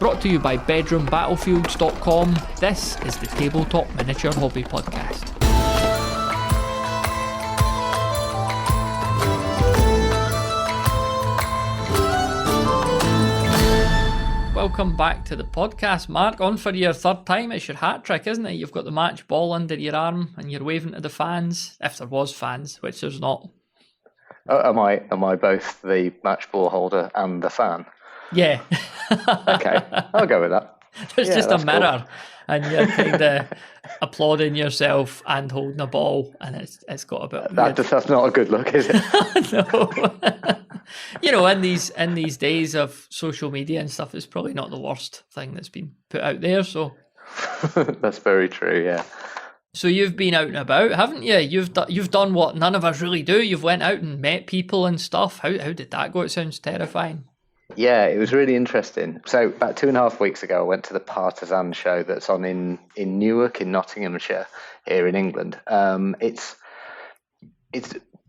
Brought to you by BedroomBattlefields.com, this is the Tabletop Miniature Hobby Podcast. Welcome back to the podcast, Mark. On for your third time. It's your hat trick, isn't it? You've got the match ball under your arm and you're waving to the fans, if there was fans, which there's not. Am I both the match ball holder and the fan? Yeah. Okay, I'll go with that. There's just a mirror, cool. and you're kind of applauding yourself and holding a ball, and it's got a bit. That's not a good look, is it? No. You know, in these days of social media and stuff, it's probably not the worst thing that's been put out there. So that's very true. Yeah. So you've been out and about, haven't you? You've done what none of us really do. You've went out and met people and stuff. How did that go? It sounds terrifying. Yeah, it was really interesting. So about 2.5 weeks ago, I went to the Partizan show that's on in Newark in Nottinghamshire here in England.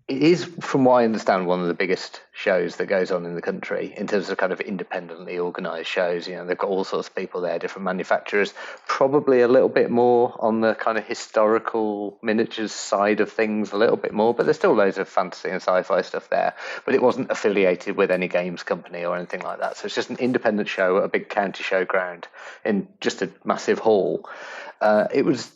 It is, from what I understand, one of the biggest shows that goes on in the country in terms of kind of independently organised shows. You know, they've got all sorts of people there, different manufacturers, probably a little bit more on the kind of historical miniatures side of things, a little bit more, but there's still loads of fantasy and sci-fi stuff there. But it wasn't affiliated with any games company or anything like that. So it's just an independent show at a big county showground in just a massive hall. It was...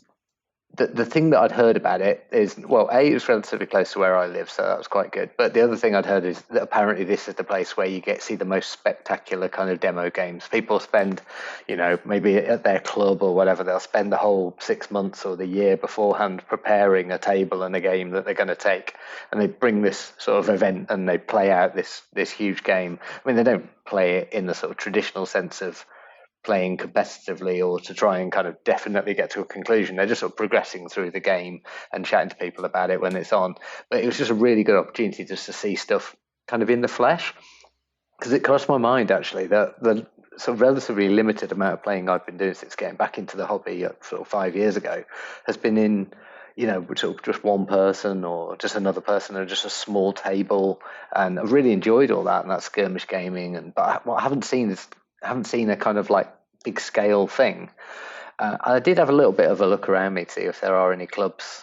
The thing that I'd heard about it is, well, A, it was relatively close to where I live, so that was quite good. But the other thing I'd heard is that apparently this is the place where you get to see the most spectacular kind of demo games. People spend, you know, maybe at their club or whatever, they'll spend the whole 6 months or the year beforehand preparing a table and a game that they're going to take. And they bring this sort of event and they play out this huge game. I mean, they don't play it in the sort of traditional sense of playing competitively or to try and kind of definitely get to a conclusion. They're just sort of progressing through the game and chatting to people about it when it's on. But it was just a really good opportunity just to see stuff kind of in the flesh, because it crossed my mind actually that the sort of relatively limited amount of playing I've been doing since getting back into the hobby sort of 5 years ago has been in, you know, sort of just one person or just another person or just a small table, and I've really enjoyed all that and that skirmish gaming. But what I haven't seen a kind of like big scale thing. I did have a little bit of a look around me to see if there are any clubs.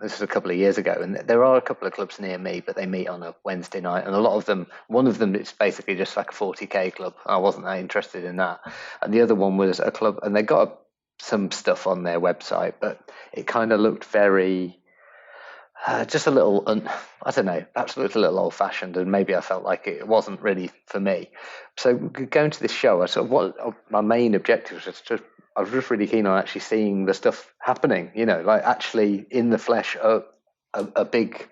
This was a couple of years ago, and there are a couple of clubs near me, but they meet on a Wednesday night, and a lot of them, one of them it's basically just like a 40k club. I wasn't that interested in that. And the other one was a club, and they got some stuff on their website, but it kind of looked very just a little, I don't know, perhaps it looked a little old-fashioned, and maybe I felt like it wasn't really for me. So going to this show, my main objective was I was just really keen on actually seeing the stuff happening, you know, like actually in the flesh, a big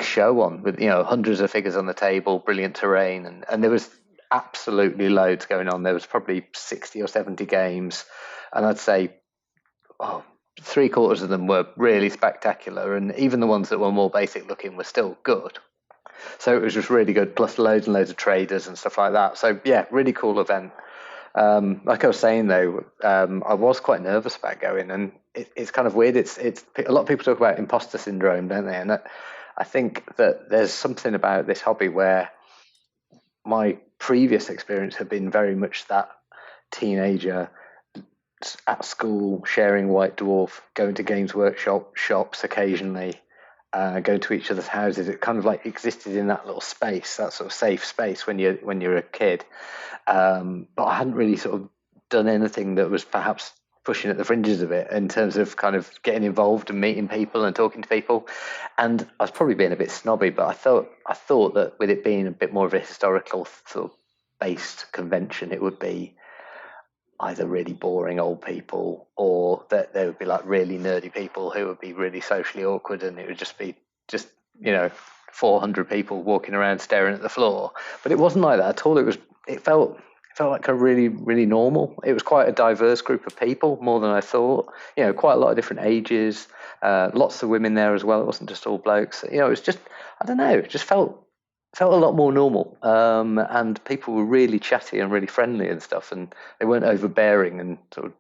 show on with, you know, hundreds of figures on the table, brilliant terrain, and there was absolutely loads going on. There was probably 60 or 70 games, and I'd say, 3/4 of them were really spectacular, and even the ones that were more basic looking were still good. So it was just really good, plus loads and loads of traders and stuff like that. So yeah, really cool event. Like I was saying though, I was quite nervous about going, and it's kind of weird. It's a lot of people talk about imposter syndrome, don't they? And I think that there's something about this hobby where my previous experience had been very much that teenager at school, sharing White Dwarf, going to Games Workshop shops occasionally, going to each other's houses. It kind of like existed in that little space, that sort of safe space when you're a kid. But I hadn't really sort of done anything that was perhaps pushing at the fringes of it in terms of kind of getting involved and meeting people and talking to people. And I was probably being a bit snobby, but I thought that with it being a bit more of a historical sort of based convention, it would be either really boring old people, or that there would be like really nerdy people who would be really socially awkward, and it would just be you know 400 people walking around staring at the floor. But it wasn't like that at all. It felt like a really, really normal. It was quite a diverse group of people, more than I thought. You know, quite a lot of different ages, lots of women there as well. It wasn't just all blokes. You know, it was just, I don't know, it just felt a lot more normal, and people were really chatty and really friendly and stuff, and they weren't overbearing and sort of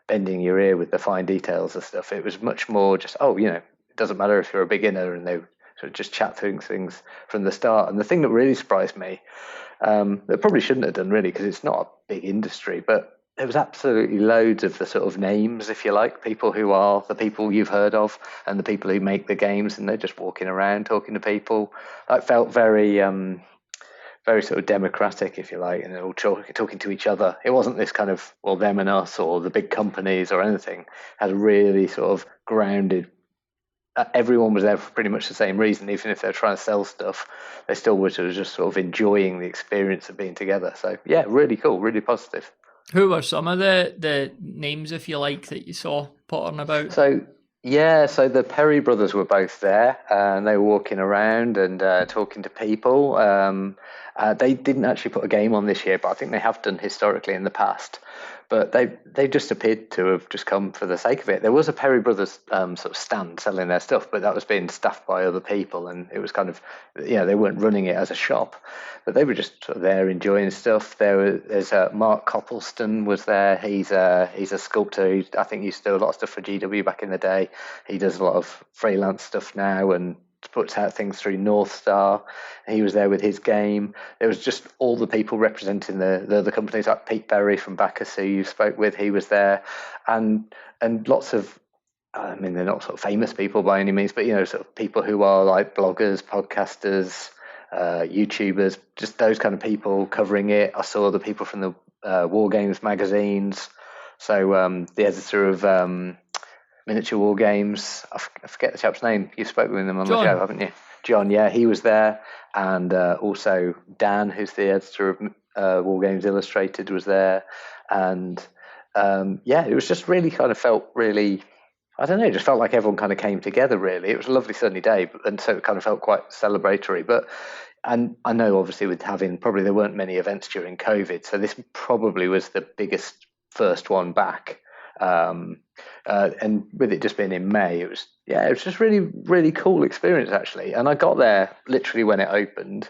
bending your ear with the fine details and stuff. It was much more just, you know, it doesn't matter if you're a beginner, and they sort of just chat through things from the start. And the thing that really surprised me They probably shouldn't have done really because it's not a big industry, but there was absolutely loads of the sort of names, if you like, people who are the people you've heard of and the people who make the games, and they're just walking around talking to people. I felt very sort of democratic, if you like, and they're all talking to each other. It wasn't this kind of, well, them and us or the big companies or anything. It had a really sort of grounded, everyone was there for pretty much the same reason. Even if they're trying to sell stuff, they still were just sort of enjoying the experience of being together. So yeah, really cool, really positive. Who were some of the names, if you like, that you saw pottering about? So the Perry brothers were both there, and they were walking around and talking to people. They didn't actually put a game on this year, but I think they have done historically in the past. But they just appeared to have just come for the sake of it. There was a Perry Brothers sort of stand selling their stuff, but that was being staffed by other people, and it was kind of, they weren't running it as a shop, but they were just sort of there enjoying stuff. There's Mark Coppleston was there. He's a sculptor who I think used to do a lot of stuff for GW back in the day. He does a lot of freelance stuff now and puts out things through North Star. He was there with his game. There was just all the people representing the other companies, like Pete Berry from Bacchus, who you spoke with. He was there, and lots of, I mean, they're not sort of famous people by any means, but sort of people who are like bloggers, podcasters, YouTubers, just those kind of people covering it. I saw the people from the War Games magazines. So the editor of Miniature War Games, I forget the chap's name. You've spoken with him on the show, haven't you? John, yeah, he was there. And also Dan, who's the editor of War Games Illustrated, was there. And it was just really kind of felt really, I don't know, it just felt like everyone kind of came together, really. It was a lovely sunny day, and so it kind of felt quite celebratory. And I know, obviously, with having, probably there weren't many events during COVID, so this probably was the biggest first one back. And with it just being in May, it was just really, really cool experience, actually. And I got there literally when it opened,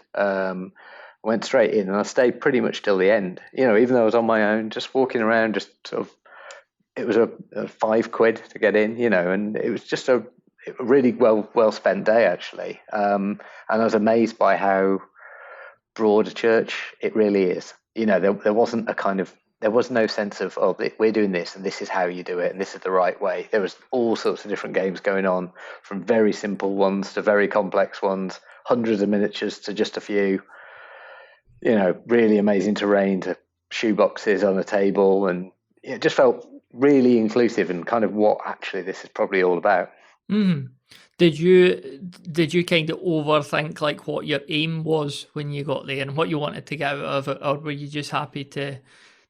went straight in, and I stayed pretty much till the end. Even though I was on my own, just walking around, just sort of, it was a £5 to get in, and it was just a really well spent day, actually. And I was amazed by how broad a church it really is. There wasn't a kind of, there was no sense of, oh, we're doing this and this is how you do it and this is the right way. There was all sorts of different games going on, from very simple ones to very complex ones, hundreds of miniatures to just a few, really amazing terrain to shoeboxes on a table. And it just felt really inclusive and kind of what actually this is probably all about. Mm-hmm. Did you kind of overthink like what your aim was when you got there and what you wanted to get out of it, or were you just happy to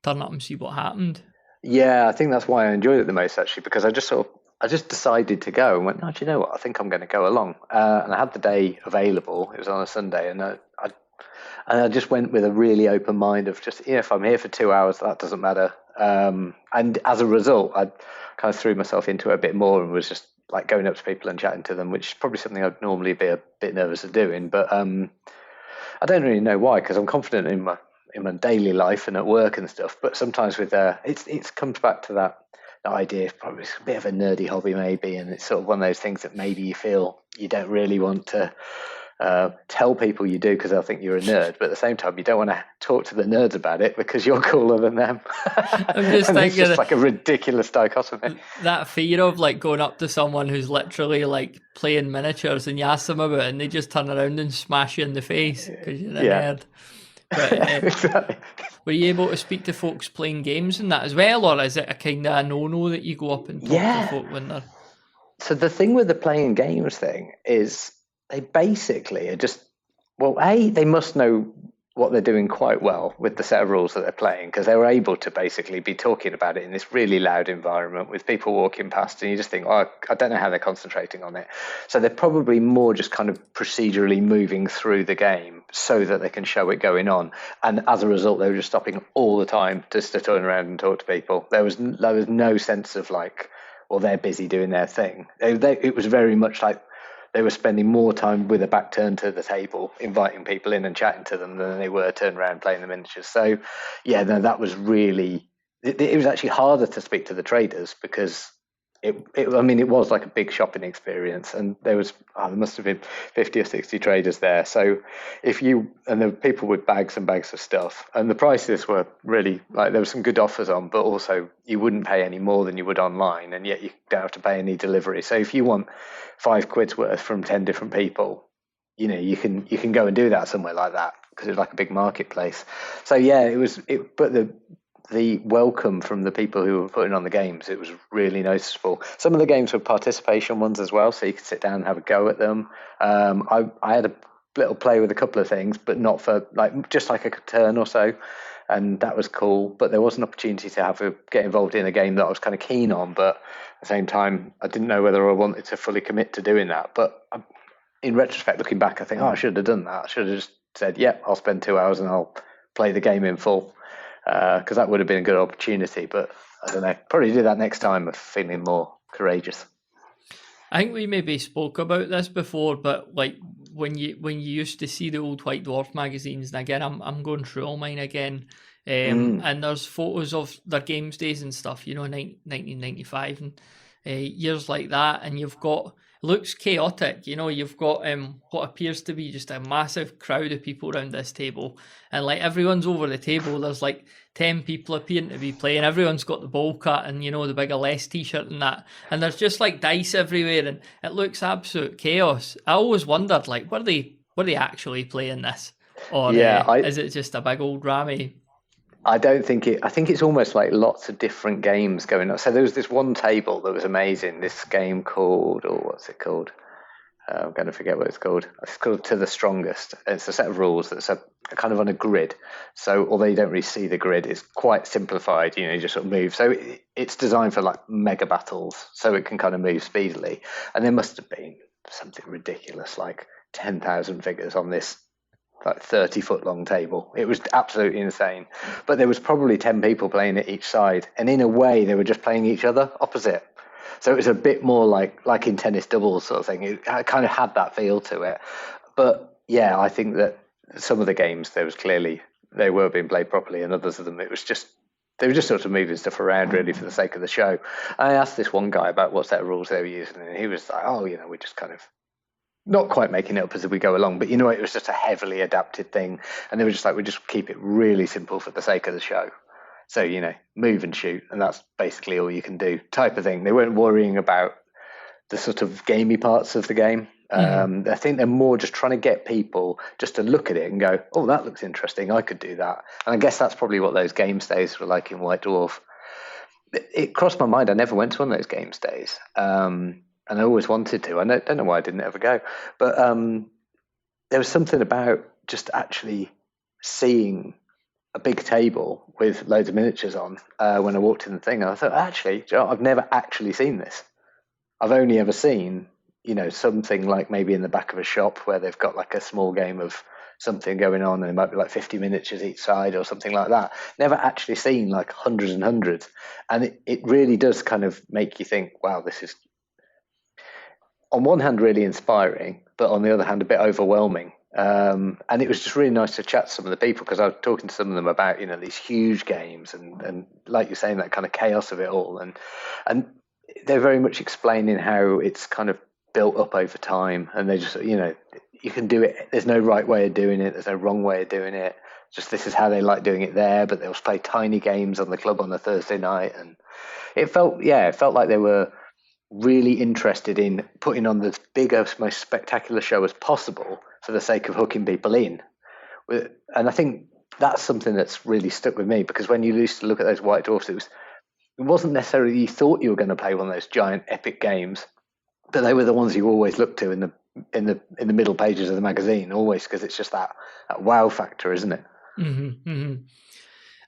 turn up and see what happened? Yeah, I think that's why I enjoyed it the most, actually, because I just decided to go and went, no, do you know what? I think I'm going to go along. And I had the day available. It was on a Sunday, and I just went with a really open mind of just, if I'm here for 2 hours, that doesn't matter. And as a result, I kind of threw myself into it a bit more and was just like going up to people and chatting to them, which is probably something I'd normally be a bit nervous of doing. But I don't really know why, because I'm confident in my daily life and at work and stuff. But sometimes with it comes back to that idea, probably it's a bit of a nerdy hobby maybe, and it's sort of one of those things that maybe you feel you don't really want to tell people you do because they'll think you're a nerd, but at the same time you don't want to talk to the nerds about it because you're cooler than them. I'm just thinking it's just like a ridiculous dichotomy. That fear of like going up to someone who's literally like playing miniatures and you ask them about it and they just turn around and smash you in the face because you're a nerd. But, exactly. Were you able to speak to folks playing games and that as well, or is it a kind of a no-no that you go up and talk to folk when they're... So the thing with the playing games thing is they basically are just, well, they must know what they're doing quite well with the set of rules that they're playing, because they were able to basically be talking about it in this really loud environment with people walking past, and you just think, oh, I don't know how they're concentrating on it. So they're probably more just kind of procedurally moving through the game so that they can show it going on. And as a result, they were just stopping all the time just to turn around and talk to people. There was no sense of like, well, they're busy doing their thing. It was very much like they were spending more time with a back turned to the table, inviting people in and chatting to them than they were turned around playing the miniatures. So, that was really... It was actually harder to speak to the traders because, I mean, it was like a big shopping experience, and there must have been 50 or 60 traders there. So and there were people with bags and bags of stuff, and the prices were really like, there were some good offers on, but also you wouldn't pay any more than you would online, and yet you don't have to pay any delivery. So if you want £5 worth from 10 different people, you can go and do that somewhere like that, because it's like a big marketplace. So yeah, but the welcome from the people who were putting on the games, it was really noticeable. Some of the games were participation ones as well, so you could sit down and have a go at them. I had a little play with a couple of things, but not for just like a turn or so, and that was cool. But there was an opportunity to get involved in a game that I was kind of keen on, but at the same time I didn't know whether I wanted to fully commit to doing that. But in retrospect, looking back, I think, I should have done that. I should have just said, I'll spend 2 hours and I'll play the game in full. Because that would have been a good opportunity, but I don't know. Probably do that next time of feeling more courageous. I think we maybe spoke about this before, but like when you used to see the old White Dwarf magazines, and again I'm going through all mine again, and there's photos of their games days and stuff, 1995 and years like that, and you've got, looks chaotic, you've got what appears to be just a massive crowd of people around this table, and like everyone's over the table, there's like 10 people appearing to be playing, everyone's got the bowl cut and the bigger less t-shirt and that, and there's just like dice everywhere, and it looks absolute chaos. I always wondered, like, were they actually playing this, or is it just a big old rammy? I don't think I think it's almost like lots of different games going on. So there was this one table that was amazing. This game called, what's it called? I'm going to forget what it's called. It's called To the Strongest. It's a set of rules that's kind of on a grid. So although you don't really see the grid, it's quite simplified. You just sort of move. So it's designed for like mega battles, so it can kind of move speedily. And there must have been something ridiculous, like 10,000 figures on this like 30-foot long table. It was absolutely insane. But there was probably 10 people playing at each side, and in a way they were just playing each other opposite. So it was a bit more like in tennis doubles sort of thing. It kind of had that feel to it. But yeah, I think that some of the games, they were being played properly, and others of them they were just sort of moving stuff around really for the sake of the show. I asked this one guy about what set of rules they were using, and he was like, we're just kind of not quite making it up as we go along, but it was just a heavily adapted thing. And they were just like, we just keep it really simple for the sake of the show. So, move and shoot, and that's basically all you can do type of thing. They weren't worrying about the sort of gamey parts of the game. I think they're more just trying to get people just to look at it and go, oh, that looks interesting, I could do that. And I guess that's probably what those games days were like in White Dwarf. It crossed my mind. I never went to one of those games days. And I always wanted to. I don't know why I didn't ever go. But there was something about just actually seeing a big table with loads of miniatures on when I walked in the thing. And I thought, actually, I've never actually seen this. I've only ever seen, something like maybe in the back of a shop where they've got like a small game of something going on, and it might be like 50 miniatures each side or something like that. Never actually seen like hundreds and hundreds. And it really does kind of make you think, wow, this is, on one hand, really inspiring, but on the other hand, a bit overwhelming. And it was just really nice to chat to some of the people, because I was talking to some of them about, these huge games and like you're saying, that kind of chaos of it all. And they're very much explaining how it's kind of built up over time. And they just, you can do it. There's no right way of doing it. There's no wrong way of doing it. Just this is how they like doing it there. But they'll play tiny games on the club on a Thursday night. And it felt like they were really interested in putting on the biggest, most spectacular show as possible for the sake of hooking people in. And I think that's something that's really stuck with me, because when you used to look at those White Dwarfs, it wasn't necessarily you thought you were going to play one of those giant epic games, but they were the ones you always looked to in the middle pages of the magazine, always, because it's just that wow factor, isn't it? Mm-hmm, mm-hmm.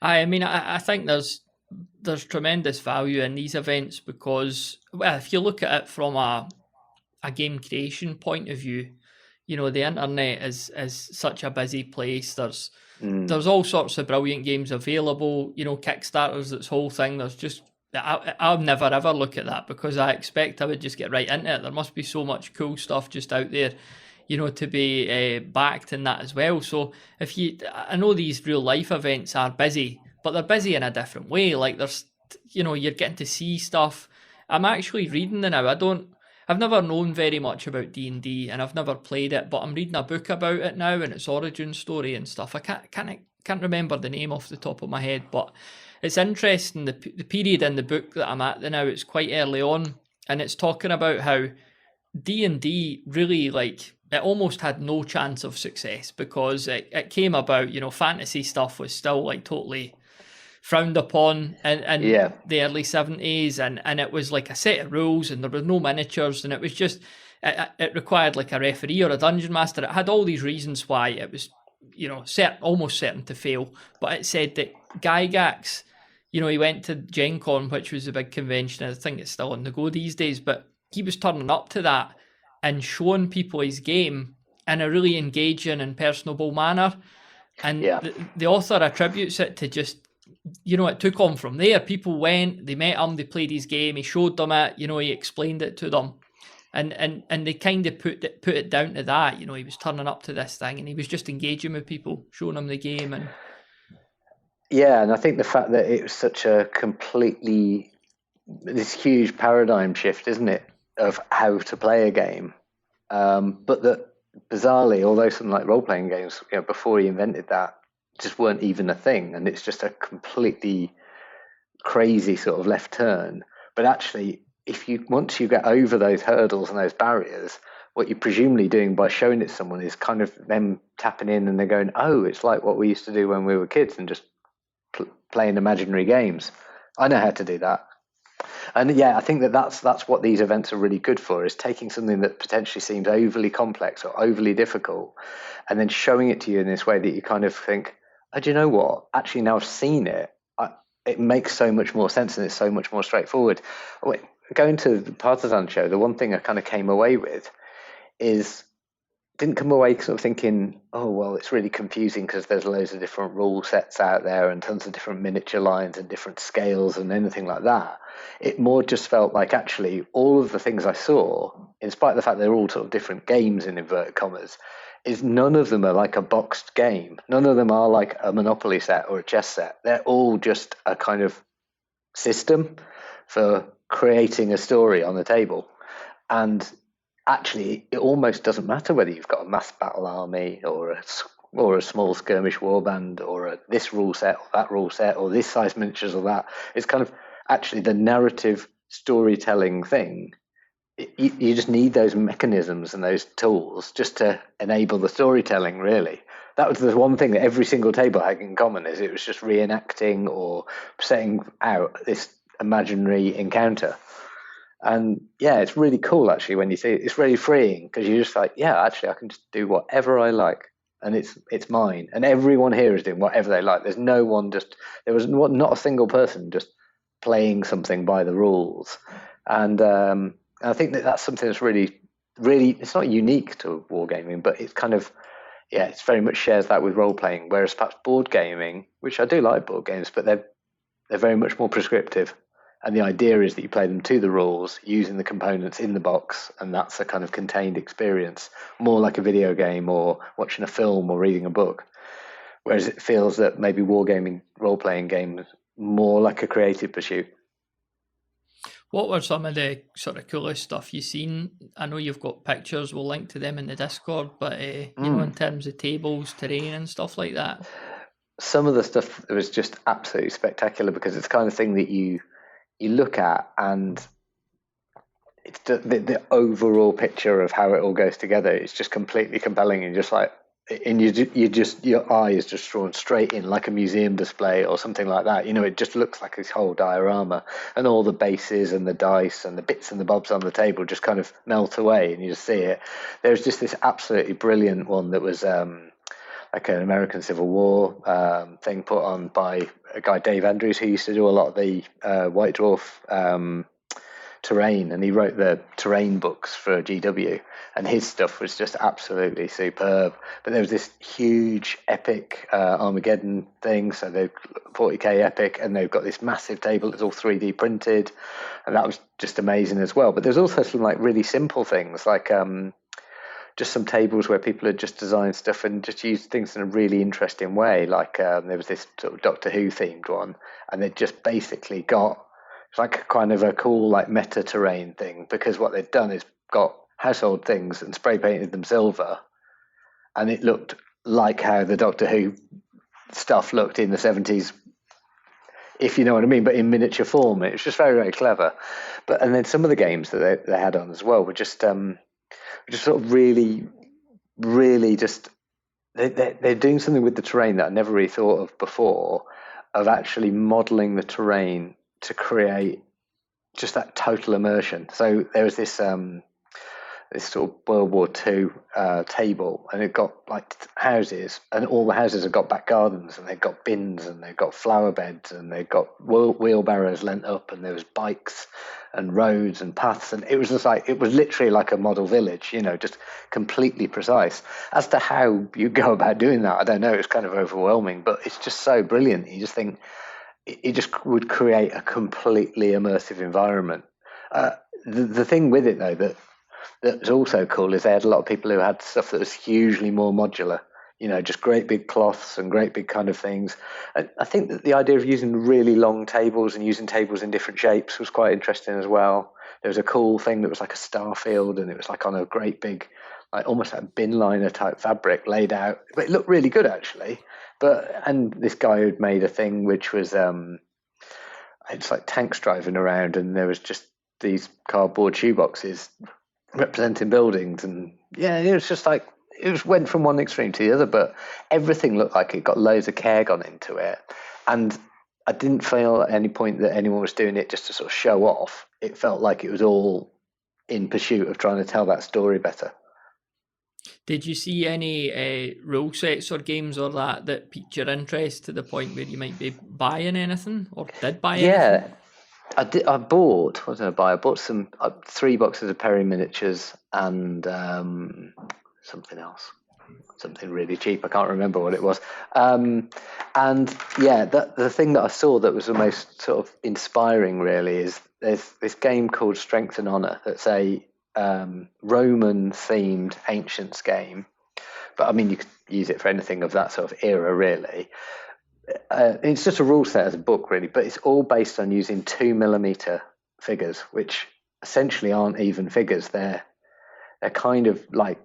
I think there's tremendous value in these events, because, well, if you look at it from a game creation point of view, the internet is such a busy place. There's all sorts of brilliant games available, Kickstarters, this whole thing. There's just, I'll never ever look at that, because I expect I would just get right into it. There must be so much cool stuff just out there, to be backed in that as well. So I know these real life events are busy, but they're busy in a different way. Like there's, you're getting to see stuff I'm actually reading it now. I've never known very much about D&D, and I've never played it, but I'm reading a book about it now and its origin story and stuff. I can't remember the name off the top of my head, but it's interesting. The period in the book that I'm at now, it's quite early on, and it's talking about how D&D really, like, it almost had no chance of success because it came about, fantasy stuff was still like totally frowned upon in the early 70s, and it was like a set of rules and there were no miniatures, and it was just it required like a referee or a dungeon master. It had all these reasons why it was almost certain to fail. But it said that Gygax, he went to Gen Con, which was a big convention. I think it's still on the go these days, but he was turning up to that and showing people his game in a really engaging and personable manner. And the author attributes it to just, it took on from there. People went, they met him, they played his game, he showed them it, he explained it to them. And they kind of put it down to that. He was turning up to this thing and he was just engaging with people, showing them the game. And and I think the fact that it was such a completely, this huge paradigm shift, isn't it, of how to play a game. But that bizarrely, although some like role-playing games, before he invented that, just weren't even a thing, and it's just a completely crazy sort of left turn. But actually, once you get over those hurdles and those barriers, what you're presumably doing by showing it to someone is kind of them tapping in and they're going, oh, it's like what we used to do when we were kids and just playing imaginary games. I know how to do that. And I think that's what these events are really good for, is taking something that potentially seems overly complex or overly difficult and then showing it to you in this way that you kind of think, oh, do you know what? Actually, now I've seen it, it makes so much more sense and it's so much more straightforward. Going to the Partizan show, the one thing I kind of came away with is, didn't come away sort of thinking, oh, well, it's really confusing because there's loads of different rule sets out there and tons of different miniature lines and different scales and anything like that. It more just felt like actually all of the things I saw, in spite of the fact they're all sort of different games in inverted commas, is none of them are like a boxed game. None of them are like a Monopoly set or a chess set. They're all just a kind of system for creating a story on the table. And actually, it almost doesn't matter whether you've got a mass battle army or a small skirmish warband or this rule set or that rule set or this size miniatures or that. It's kind of actually the narrative storytelling thing. You just need those mechanisms and those tools just to enable the storytelling, really. That was the one thing that every single table had in common, is it was just reenacting or setting out this imaginary encounter. And it's really cool actually when you see it. It's really freeing because you're just like, actually I can just do whatever I like and it's mine. And everyone here is doing whatever they like. There's no one there was not a single person just playing something by the rules. And I think that's something that's really, really, it's not unique to wargaming, but it's kind of, it's very much shares that with role playing. Whereas perhaps board gaming, which I do like board games, but they're very much more prescriptive. And the idea is that you play them to the rules using the components in the box, and that's a kind of contained experience, more like a video game or watching a film or reading a book. Whereas it feels that maybe wargaming, role-playing games, more like a creative pursuit. What were some of the sort of coolest stuff you've seen? I know you've got pictures, we'll link to them in the Discord, but in terms of tables, terrain and stuff like that? Some of the stuff was just absolutely spectacular because it's the kind of thing that you look at and it's the overall picture of how it all goes together. It's just completely compelling and just like, and your eye is just drawn straight in like a museum display or something like that. It just looks like this whole diorama, and all the bases and the dice and the bits and the bobs on the table just kind of melt away and you just see it. There's just this absolutely brilliant one that was like an American Civil War thing put on by a guy, Dave Andrews, who used to do a lot of the White Dwarf terrain, and he wrote the terrain books for GW, and his stuff was just absolutely superb. But there was this huge epic Armageddon thing, so they've 40k epic, and they've got this massive table that's all 3D printed, and that was just amazing as well. But there's also some like really simple things, like just some tables where people had just designed stuff and just used things in a really interesting way. Like there was this sort of Doctor Who themed one, and they just basically got It's like kind of a cool like meta terrain thing, because what they've done is got household things and spray painted them silver, and it looked like how the Doctor Who stuff looked in the 70s, if you know what I mean, but in miniature form. It was just very, very clever. And then some of the games that they had on as well were just sort of really, really just they're doing something with the terrain that I never really thought of before, of actually modelling the terrain to create just that total immersion. So there was this sort of World War II table, and it got like houses, and all the houses have got back gardens, and they've got bins, and they've got flower beds, and they've got wheelbarrows lent up, and there was bikes and roads and paths, and it was just like, it was literally like a model village, just completely precise. As to how you go about doing that, I don't know. It's kind of overwhelming, but it's just so brilliant. You just think it just would create a completely immersive environment. The thing with it, though, that was also cool is they had a lot of people who had stuff that was hugely more modular, just great big cloths and great big kind of things. I think that the idea of using really long tables and using tables in different shapes was quite interesting as well. There was a cool thing that was like a star field, and it was like on a great big, like almost like bin liner type fabric laid out. But it looked really good, actually. And this guy who'd made a thing which was, it's like tanks driving around, and there was just these cardboard shoeboxes representing buildings, and it was just like, went from one extreme to the other, but everything looked like it got loads of care gone into it. And I didn't feel at any point that anyone was doing it just to sort of show off. It felt like it was all in pursuit of trying to tell that story better. Did you see any rule sets or games or that piqued your interest to the point where you might be buying anything, or did buy anything? I bought, what did I buy? I bought some 3 boxes of Perry miniatures and something else, something really cheap. I can't remember what it was. The thing that I saw that was the most sort of inspiring really is there's this game called Strength and Honor. That's a Roman themed ancients game, but I mean you could use it for anything of that sort of era really. It's just a rule set as a book really, but it's all based on using 2mm figures, which essentially aren't even figures. They're kind of like,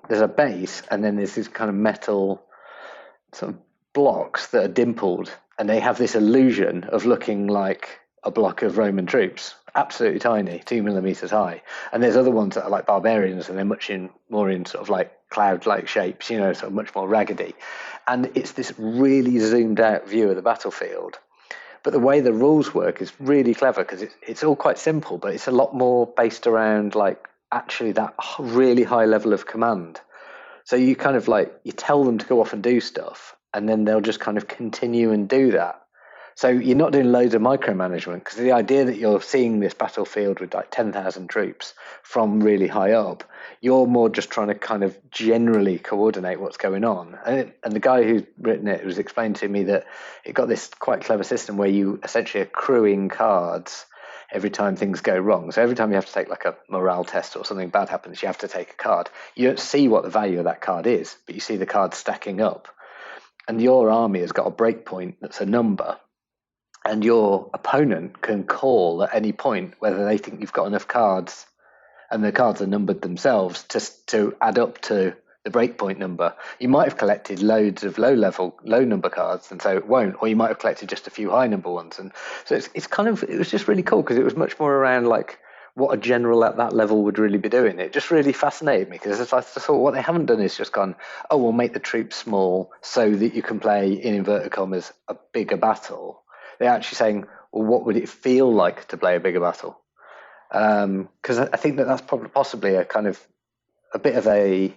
there's a base, and then there's this kind of metal sort of blocks that are dimpled, and they have this illusion of looking like a block of Roman troops, absolutely tiny, 2mm high. And there's other ones that are like barbarians, and they're much more in sort of like cloud-like shapes, sort of much more raggedy. And it's this really zoomed out view of the battlefield. But the way the rules work is really clever, because it's all quite simple, but it's a lot more based around like actually that really high level of command. So you kind of like, you tell them to go off and do stuff, and then they'll just kind of continue and do that. So you're not doing loads of micromanagement, because the idea that you're seeing this battlefield with like 10,000 troops from really high up, you're more just trying to kind of generally coordinate what's going on. And the guy who's written it was explaining to me that it got this quite clever system where you essentially accruing cards every time things go wrong. So every time you have to take like a morale test or something bad happens, you have to take a card. You don't see what the value of that card is, but you see the cards stacking up. And your army has got a breakpoint that's a number. And your opponent can call at any point whether they think you've got enough cards, and the cards are numbered themselves to add up to the breakpoint number. You might have collected loads of low number cards, and so it won't, or you might have collected just a few high number ones. And so it was just really cool, because it was much more around like what a general at that level would really be doing. It just really fascinated me, because I thought what they haven't done is just gone, oh, we'll make the troops small so that you can play, in inverted commas, a bigger battle. They're actually saying, well, what would it feel like to play a bigger battle? Because I think that's probably possibly a kind of a bit of a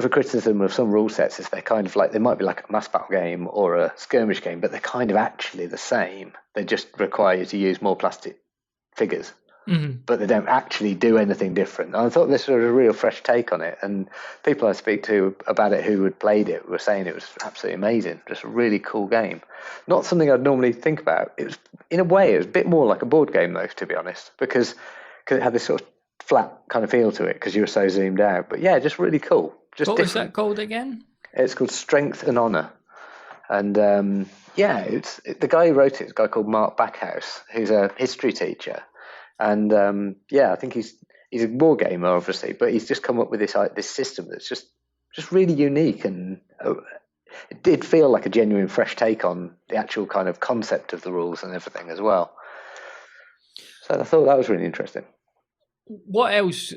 criticism of some rule sets is they're kind of like, they might be like a mass battle game or a skirmish game, but they're kind of actually the same. They just require you to use more plastic figures. Mm-hmm. But they don't actually do anything different. And I thought this was a real fresh take on it. And people I speak to about it who had played it were saying it was absolutely amazing. Just a really cool game. Not something I'd normally think about. It was, in a way, it was a bit more like a board game, though, to be honest, because it had this sort of flat kind of feel to it, because you were so zoomed out. But yeah, just really cool. Just what was that called again? It's called Strength and Honor. And the guy who wrote it is a guy called Mark Backhouse, who's a history teacher. And I think he's a war gamer, obviously, but he's just come up with this system that's just really unique, and it did feel like a genuine fresh take on the actual kind of concept of the rules and everything as well. So I thought that was really interesting. What else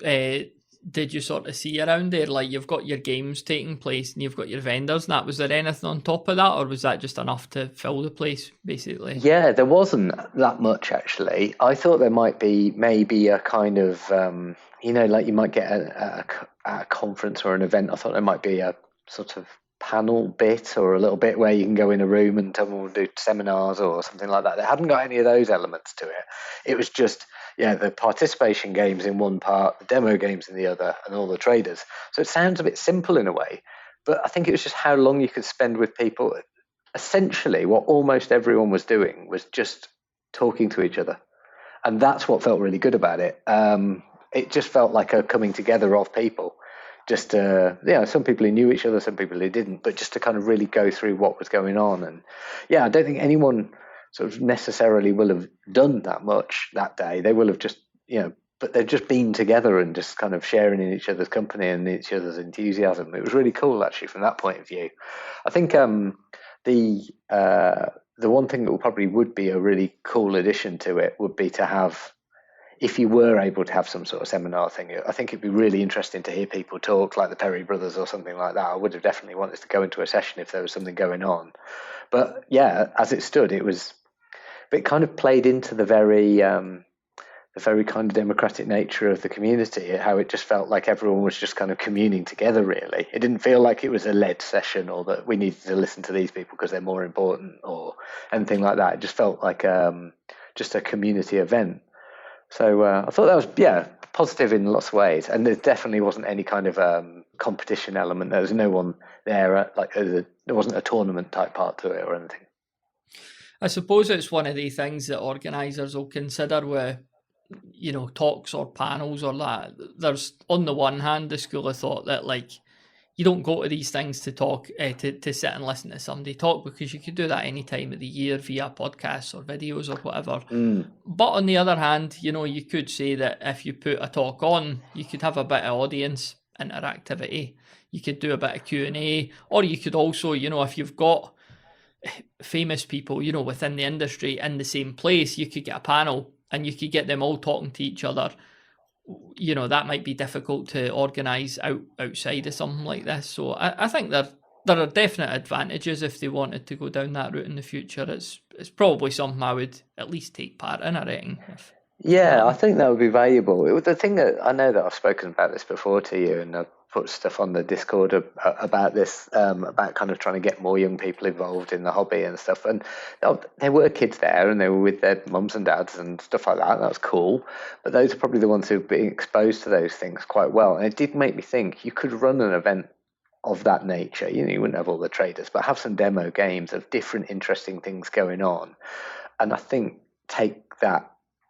did you sort of see around there? Like, you've got your games taking place and you've got your vendors and that. Was there anything on top of that, or was that just enough to fill the place, basically? Yeah, there wasn't that much, actually. I thought there might be maybe a kind of, like you might get a conference or an event. I thought there might be a sort of panel bit or a little bit where you can go in a room and someone will do seminars or something like that. They hadn't got any of those elements to it. It was just, the participation games in one part, the demo games in the other, and all the traders. So it sounds a bit simple in a way, but I think it was just how long you could spend with people. Essentially, what almost everyone was doing was just talking to each other. And that's what felt really good about it. It just felt like a coming together of people. Just, some people who knew each other, some people who didn't, but just to kind of really go through what was going on. And I don't think anyone sort of necessarily will have done that much that day. They will have just, but they've just been together and just kind of sharing in each other's company and each other's enthusiasm. It was really cool, actually, from that point of view. I think the one thing that would be a really cool addition to it would be to have, if you were able to have some sort of seminar thing, I think it'd be really interesting to hear people talk, like the Perry brothers or something like that. I would have definitely wanted to go into a session if there was something going on. But as it stood, it kind of played into the very kind of democratic nature of the community, how it just felt like everyone was just kind of communing together, really. It didn't feel like it was a led session or that we needed to listen to these people because they're more important or anything like that. It just felt like just a community event. So I thought that was, positive in lots of ways. And there definitely wasn't any kind of competition element. There was no one there, there wasn't a tournament type part to it or anything. I suppose it's one of the things that organisers will consider with, talks or panels or that. There's, on the one hand, the school of thought that, you don't go to these things to talk, to sit and listen to somebody talk, because you could do that any time of the year via podcasts or videos or whatever. But on the other hand, you could say that if you put a talk on, you could have a bit of audience interactivity. You could do a bit of Q&A, or you could also, if you've got famous people, within the industry in the same place, you could get a panel and you could get them all talking to each other. That might be difficult to organise outside of something like this. So I think there are definite advantages if they wanted to go down that route in the future. It's probably something I would at least take part in, I reckon. I think that would be valuable. The thing that I know that I've spoken about this before to you, and I've put stuff on the Discord about this, about kind of trying to get more young people involved in the hobby and stuff. And there were kids there, and they were with their mums and dads and stuff like that. That was cool. But those are probably the ones who've been exposed to those things quite well. And it did make me think you could run an event of that nature. You wouldn't have all the traders, but have some demo games of different interesting things going on. And I think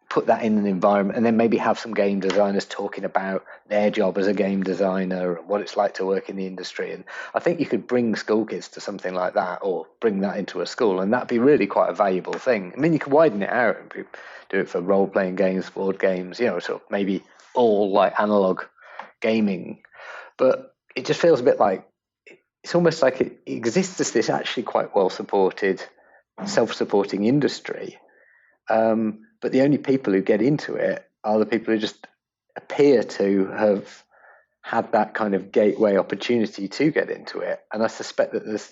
put that in an environment, and then maybe have some game designers talking about their job as a game designer and what it's like to work in the industry. And I think you could bring school kids to something like that, or bring that into a school, and that'd be really quite a valuable thing. I mean, you could widen it out and do it for role-playing games, board games, sort of maybe all like analog gaming. But it just feels a bit like, it's almost like it exists as this actually quite well-supported, self-supporting industry. But the only people who get into it are the people who just appear to have had that kind of gateway opportunity to get into it. And I suspect that there's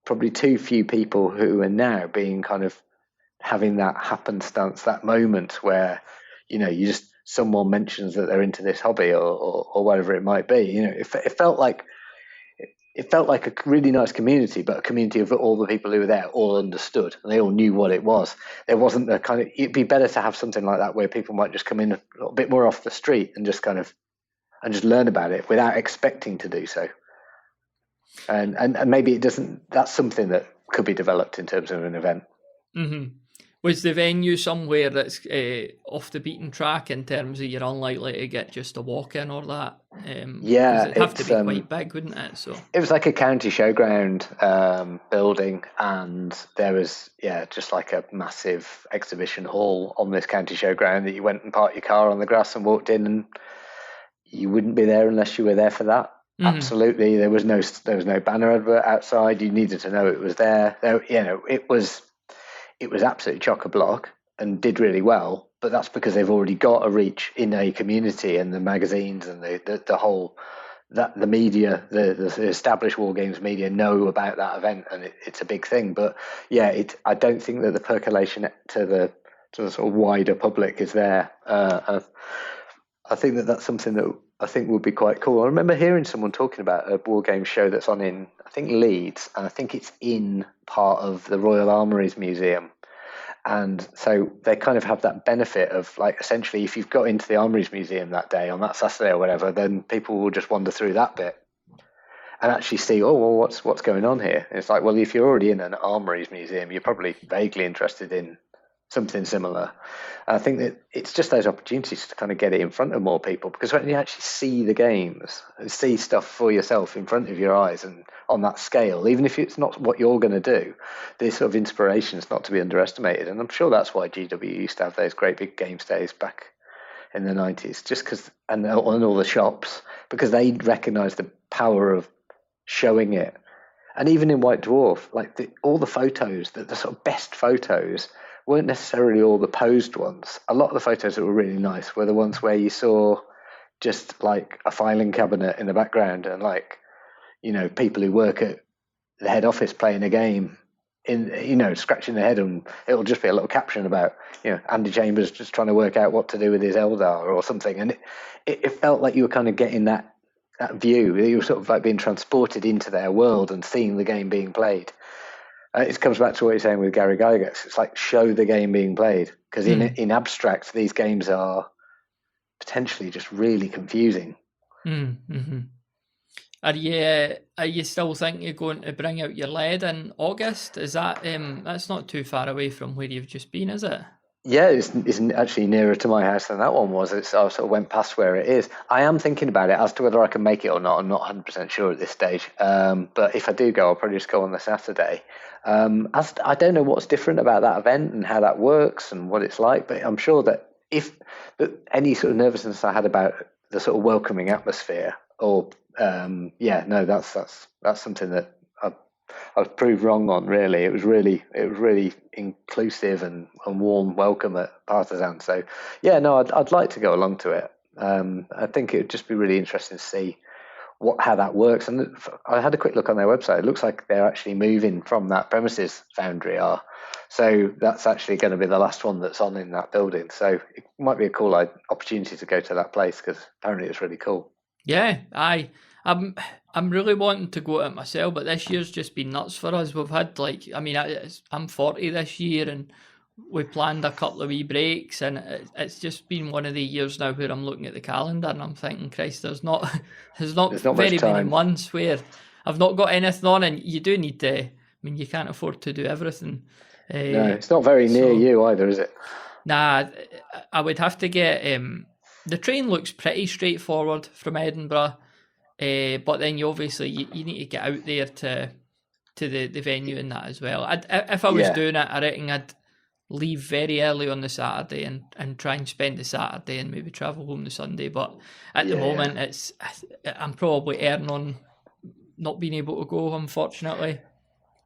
probably too few people who are now being kind of having that happenstance, that moment where, someone mentions that they're into this hobby or whatever it might be. It felt like a really nice community, but a community of all the people who were there all understood and they all knew what it was. There wasn't the kind of, it'd be better to have something like that where people might just come in a little bit more off the street and just just learn about it without expecting to do so. And maybe it doesn't, that's something that could be developed in terms of an event. Mm-hmm. Was the venue somewhere that's off the beaten track in terms of you're unlikely to get just a walk in or that? Yeah, it'd have to be quite big, wouldn't it? So it was like a county showground building, and there was just like a massive exhibition hall on this county showground that you went and parked your car on the grass and walked in, and you wouldn't be there unless you were there for that. Absolutely, there was no banner advert outside. You needed to know it was there. It was absolutely chock-a-block and did really well. But that's because they've already got a reach in a community, and the magazines and the whole the media, the established war games media know about that event, and it's a big thing. But I don't think that the percolation to the sort of wider public is there. I think that's something that I think would be quite cool. I remember hearing someone talking about a war game show that's on in, I think, Leeds, and I think it's in part of the Royal Armouries Museum. And so they kind of have that benefit of, like, essentially, if you've got into the Armouries Museum that day, on that Saturday or whatever, then people will just wander through that bit and actually see, what's going on here? And it's like, well, if you're already in an Armouries Museum, you're probably vaguely interested in something similar. I think that it's just those opportunities to kind of get it in front of more people, because when you actually see the games and see stuff for yourself in front of your eyes and on that scale, even if it's not what you're going to do, this sort of inspiration is not to be underestimated. And I'm sure that's why GW used to have those great big games days back in the 90s, just because, and all the shops, because they recognise the power of showing it. And even in White Dwarf, like all the photos, the sort of best photos weren't necessarily all the posed ones. A lot of the photos that were really nice were the ones where you saw just like a filing cabinet in the background, and like, people who work at the head office playing a game in, scratching their head, and it'll just be a little caption about, Andy Chambers just trying to work out what to do with his Eldar or something. And it felt like you were kind of getting that view. You were sort of like being transported into their world and seeing the game being played. It comes back to what you're saying with Gary Gygax. It's like, show the game being played, because in abstract, these games are potentially just really confusing. Mm-hmm. Are you still thinking you're going to bring out your lead in August? Is that that's not too far away from where you've just been, is it? Yeah, it's actually nearer to my house than that one was. I sort of went past where it is. I am thinking about it as to whether I can make it or not. I'm not 100% sure at this stage. But if I do go, I'll probably just go on the Saturday. I don't know what's different about that event and how that works and what it's like, but I'm sure that any sort of nervousness I had about the sort of welcoming atmosphere, or that's something that I was proved wrong on. Really, it was really inclusive and warm welcome at Partizan. So I'd like to go along to it. I think it would just be really interesting to see how that works. And I had a quick look on their website. It looks like they're actually moving from that premises, Foundry are. So that's actually going to be the last one that's on in that building. So it might be a cool opportunity to go to that place, because apparently it's really cool. Yeah, I'm really wanting to go to it myself, but this year's just been nuts for us. We've had I'm 40 this year, and we planned a couple of wee breaks, and it's just been one of the years now where I'm looking at the calendar and I'm thinking, Christ, there's not very many months where I've not got anything on, and you do need to. I mean, you can't afford to do everything. No, it's not very near you either, is it? Nah, I would have to get. The train looks pretty straightforward from Edinburgh, but then you need to get out there to the venue and that as well. If I was doing it, I reckon I'd leave very early on the Saturday and try and spend the Saturday and maybe travel home the Sunday. But at the moment, I'm probably erring on not being able to go, unfortunately.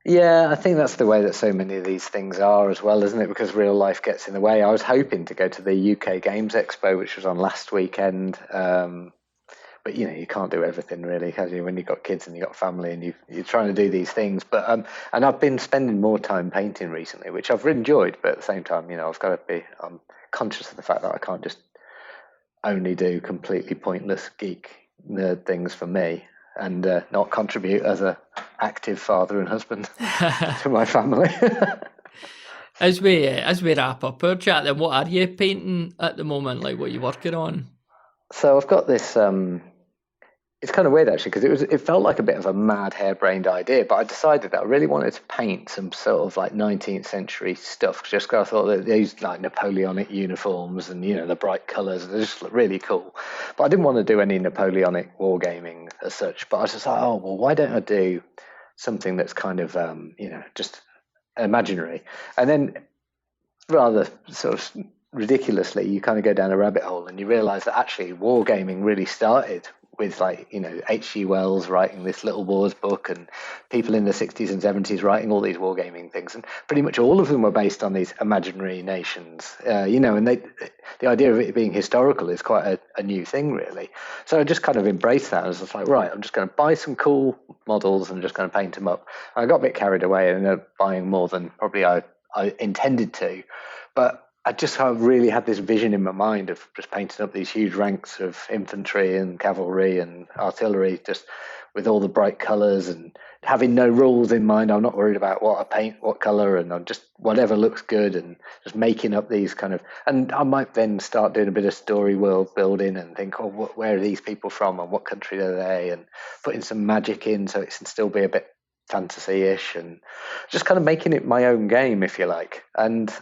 Yeah, I think that's the way that so many of these things are as well, isn't it? Because real life gets in the way. I was hoping to go to the UK Games Expo, which was on last weekend. But, you can't do everything really, can you, when you've got kids and you've got family and you're trying to do these things. But and I've been spending more time painting recently, which I've enjoyed. But at the same time, I'm conscious of the fact that I can't just only do completely pointless geek nerd things for me, and not contribute as a active father and husband to my family. As we wrap up our chat, then, what are you painting at the moment? Like, what are you working on? So I've got this it's kind of weird actually, because it felt like a bit of a mad, harebrained idea. But I decided that I really wanted to paint some sort of like 19th century stuff, just because I thought that these like Napoleonic uniforms and the bright colours, they just look really cool. But I didn't want to do any Napoleonic wargaming as such. But I was just like, oh well, why don't I do something that's kind of just imaginary? And then rather sort of ridiculously, you kind of go down a rabbit hole and you realise that actually wargaming really started with like H.G. Wells writing this Little Wars book, and people in the 60s and 70s writing all these wargaming things, and pretty much all of them were based on these imaginary nations, and the idea of it being historical is quite a new thing really. So I just kind of embraced that. I was just like, right, I'm just going to buy some cool models and just going to paint them up. I got a bit carried away and ended up buying more than probably I intended to, but I just really had this vision in my mind of just painting up these huge ranks of infantry and cavalry and artillery, just with all the bright colours and having no rules in mind. I'm not worried about what I paint, what colour, and I'm just whatever looks good, and just making up these kind of. And I might then start doing a bit of story world building and think, oh, where are these people from and what country are they, and putting some magic in so it can still be a bit fantasy-ish, and just kind of making it my own game, if you like. And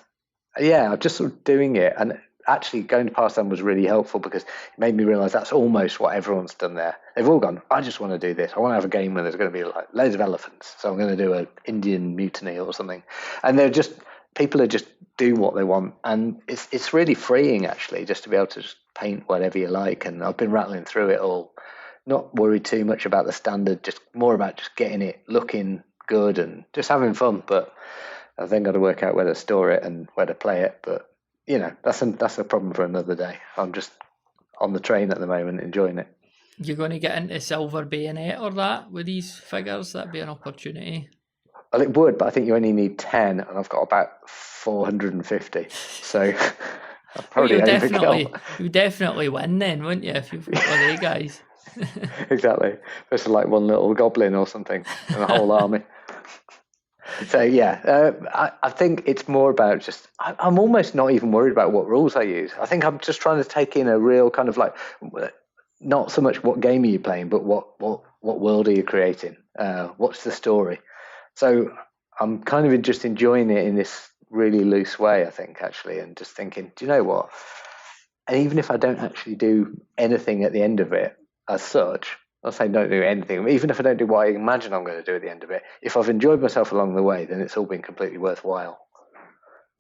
yeah, I'm just sort of doing it. And actually going to Partizan was really helpful because it made me realise that's almost what everyone's done there. They've all gone, I just want to do this. I want to have a game where there's going to be like loads of elephants. So I'm going to do an Indian mutiny or something. And people are just do what they want. And it's really freeing actually, just to be able to just paint whatever you like. And I've been rattling through it all, not worried too much about the standard, just more about just getting it looking good and just having fun. But I've then got to work out where to store it and where to play it. But, that's a problem for another day. I'm just on the train at the moment, enjoying it. You're going to get into Silver Bayonet or that with these figures? That'd be an opportunity. Well, it would, but I think you only need 10, and I've got about 450. So I'll probably you'd definitely win then, wouldn't you, if you've got one of the guys? Exactly. Versus like one little goblin or something and a whole army. So yeah, I think it's more about just, I'm almost not even worried about what rules I use. I think I'm just trying to take in a real kind of like, not so much what game are you playing, but what world are you creating? What's the story? So I'm kind of just enjoying it in this really loose way, I think, actually, and just thinking, do you know what? And even if I don't actually do anything at the end of it as such, I'll say don't do anything. Even if I don't do what I imagine I'm going to do at the end of it, if I've enjoyed myself along the way, then it's all been completely worthwhile.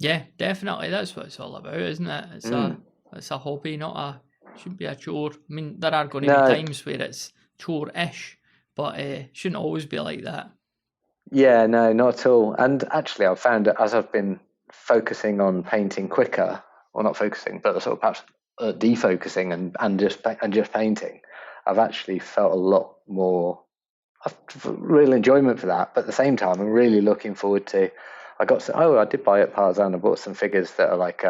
Yeah, definitely. That's what it's all about, isn't it? It's a hobby, shouldn't be a chore. I mean, there are going to be times where it's chore-ish, but it shouldn't always be like that. Yeah, no, not at all. And actually, I've found that as I've been focusing on painting quicker, or not focusing, but sort of perhaps defocusing and just painting, I've actually felt a lot more real enjoyment for that. But at the same time, I'm really looking forward to. I did buy at Partizan. I bought some figures that are like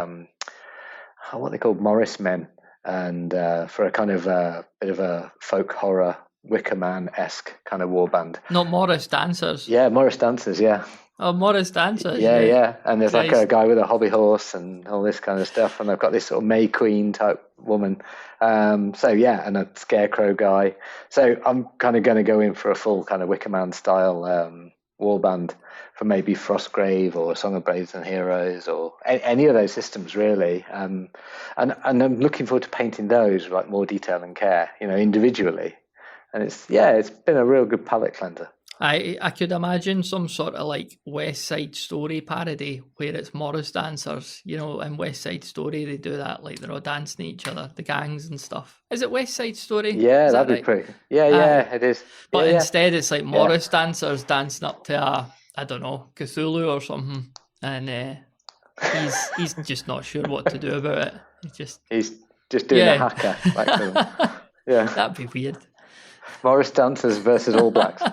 what they call Morris men, and for a kind of bit of a folk horror Wicker Man-esque kind of warband. Not Morris Dancers. Yeah, Morris Dancers. Yeah. Oh, Morris Dancers. Yeah. And there's like a guy with a hobby horse and all this kind of stuff. And I've got this sort of May Queen type woman. And a scarecrow guy. So I'm kind of going to go in for a full kind of Wicker Man style warband for maybe Frostgrave or Song of Braves and Heroes or any of those systems really. And I'm looking forward to painting those with like more detail and care, individually. And it's been a real good palette cleanser. I could imagine some sort of like West Side Story parody where it's Morris Dancers, in West Side Story they do that, like they're all dancing each other, the gangs and stuff. Is it West Side Story? Yeah, that'd be pretty. Yeah, it is. But instead it's like Morris Dancers dancing up to I don't know, Cthulhu or something, and he's just not sure what to do about it. He's just doing a hacker. Yeah, that'd be weird. Morris Dancers versus All Blacks.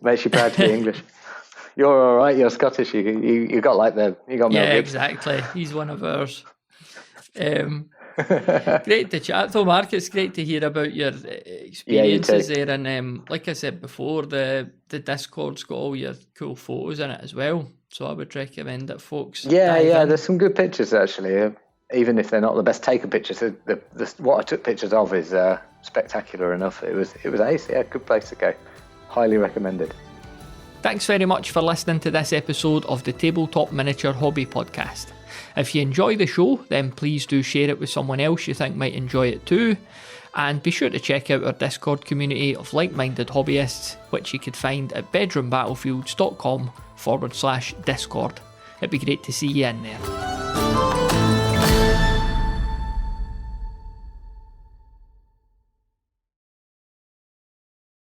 Makes you proud to be English. You're all right. You're Scottish. You got like you got. Yeah, exactly. He's one of ours. Great to chat though, Mark. It's great to hear about your experiences there, and like I said before, the Discord's got all your cool photos in it as well. So I would recommend that folks. Yeah. There's some good pictures actually. even if they're not the best taken pictures, what I took pictures of is spectacular enough. It was ace. Yeah, good place to go. Highly recommended. Thanks very much for listening to this episode of the Tabletop Miniature Hobby Podcast. If you enjoy the show, then please do share it with someone else you think might enjoy it too. And be sure to check out our Discord community of like-minded hobbyists, which you could find at bedroombattlefields.com/Discord. It'd be great to see you in there.